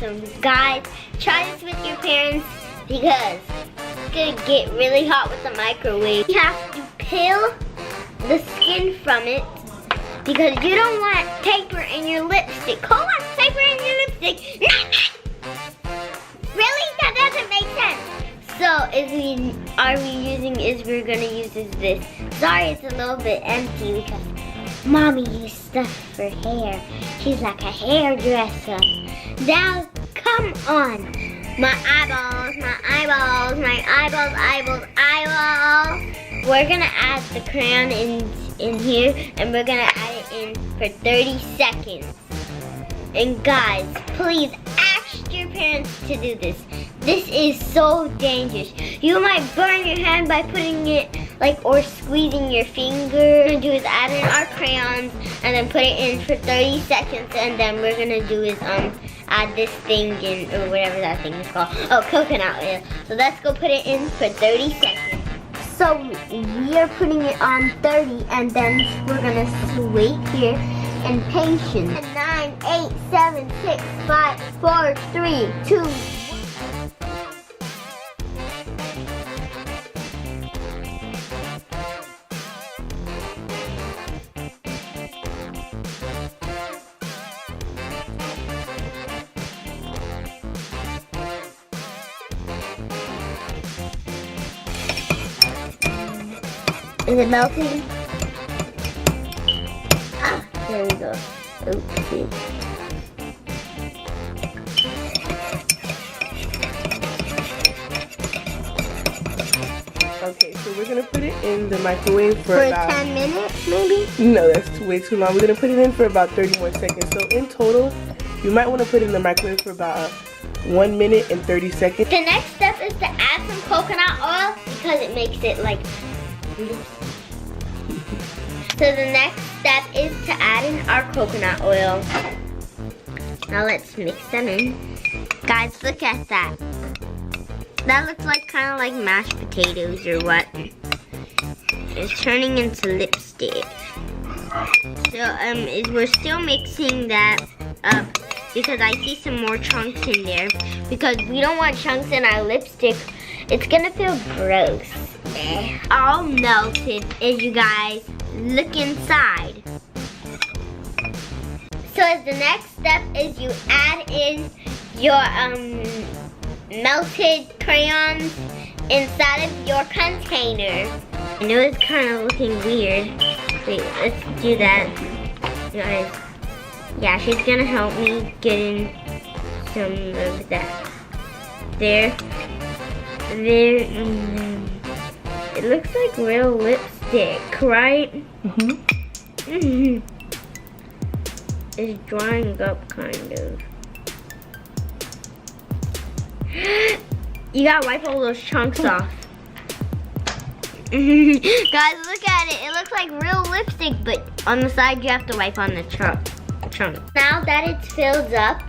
awesome. Guys, try this with your parents because it's gonna get really hot with the microwave. You have to peel the skin from it because you don't want paper in your lipstick. Who wants paper in your lipstick? Really? That doesn't make sense. So we're gonna use this. Sorry, it's a little bit empty because Mommy used stuff for hair. She's like a hairdresser. Now, come on. My eyeballs. We're gonna add the crayon in here and we're gonna add it in for 30 seconds. And guys, please ask your parents to do this. This is so dangerous. You might burn your hand by putting it or squeezing your finger. What we're gonna do is add in our crayons and then put it in for 30 seconds and then we're gonna do is add this thing in, or whatever that thing is called. Oh, coconut oil. So let's go put it in for 30 seconds. So we are putting it on 30 and then we're gonna wait here and patience. 9, 8, 7, 6, 5, 4, 3, 2, Is it melting? Ah, there we go. Oopsie. Okay, so we're gonna put it in the microwave for about 10 minutes, maybe? No, that's way too long. We're gonna put it in for about 30 more seconds. So in total, you might want to put it in the microwave for about 1 minute and 30 seconds. The next step is to add some coconut oil because it makes it like. So the next step is to add in our coconut oil. Now let's mix them in. Guys, look at that. That looks like kind of like mashed potatoes or what. It's turning into lipstick. So we're still mixing that up because I see some more chunks in there because we don't want chunks in our lipstick. It's gonna feel gross. All melted as you guys look inside. So as the next step is you add in your melted crayons inside of your container. I know it's kind of looking weird. Wait, let's do that. Guys, yeah, she's gonna help me get in some of that. There. It looks like real lipstick, right? It's drying up, kind of. You gotta wipe all those chunks off. Guys, look at it. It looks like real lipstick, but on the side you have to wipe on the chunk. Now that it's filled up,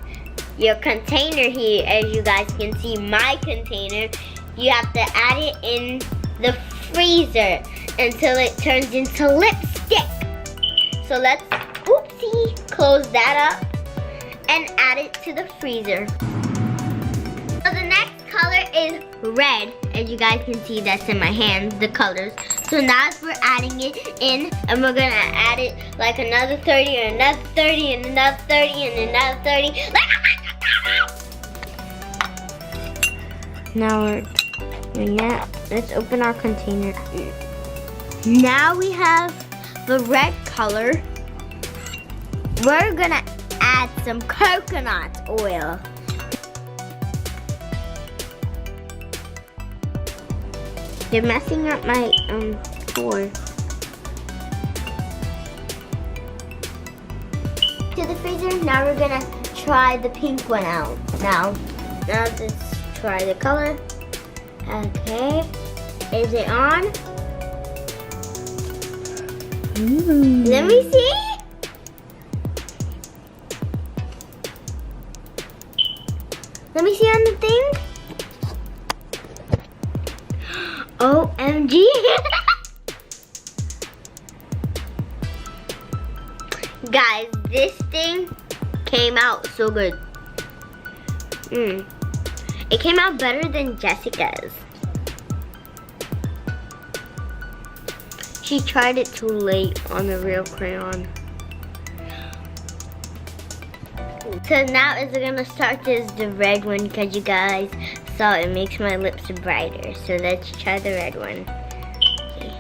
your container here, as you guys can see, my container, you have to add it in the freezer until it turns into lipstick. So let's, oopsie, close that up and add it to the freezer. So the next color is red. As you guys can see, that's in my hand, the colors. So now we're adding it in and we're gonna add it like another 30 and another 30 and another 30 and another 30. Now we're doing that. Let's open our container. Now we have the red color. We're gonna add some coconut oil. You're messing up my pour. To the freezer. Now we're gonna try the pink one out. Now let's try the color. Okay, is it on? Let me see. Let me see on the thing. OMG. Guys, this thing came out so good. It came out better than Jessica's. She tried it too late on the real crayon. So now is gonna start the red one because you guys saw it makes my lips brighter. So let's try the red one. Okay.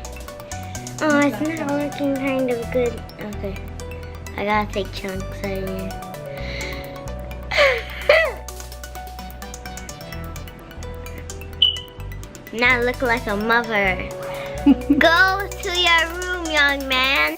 Oh, it's not working kind of good. Okay. I gotta take chunks out of here. Now look like a mother. Go to your room, young man.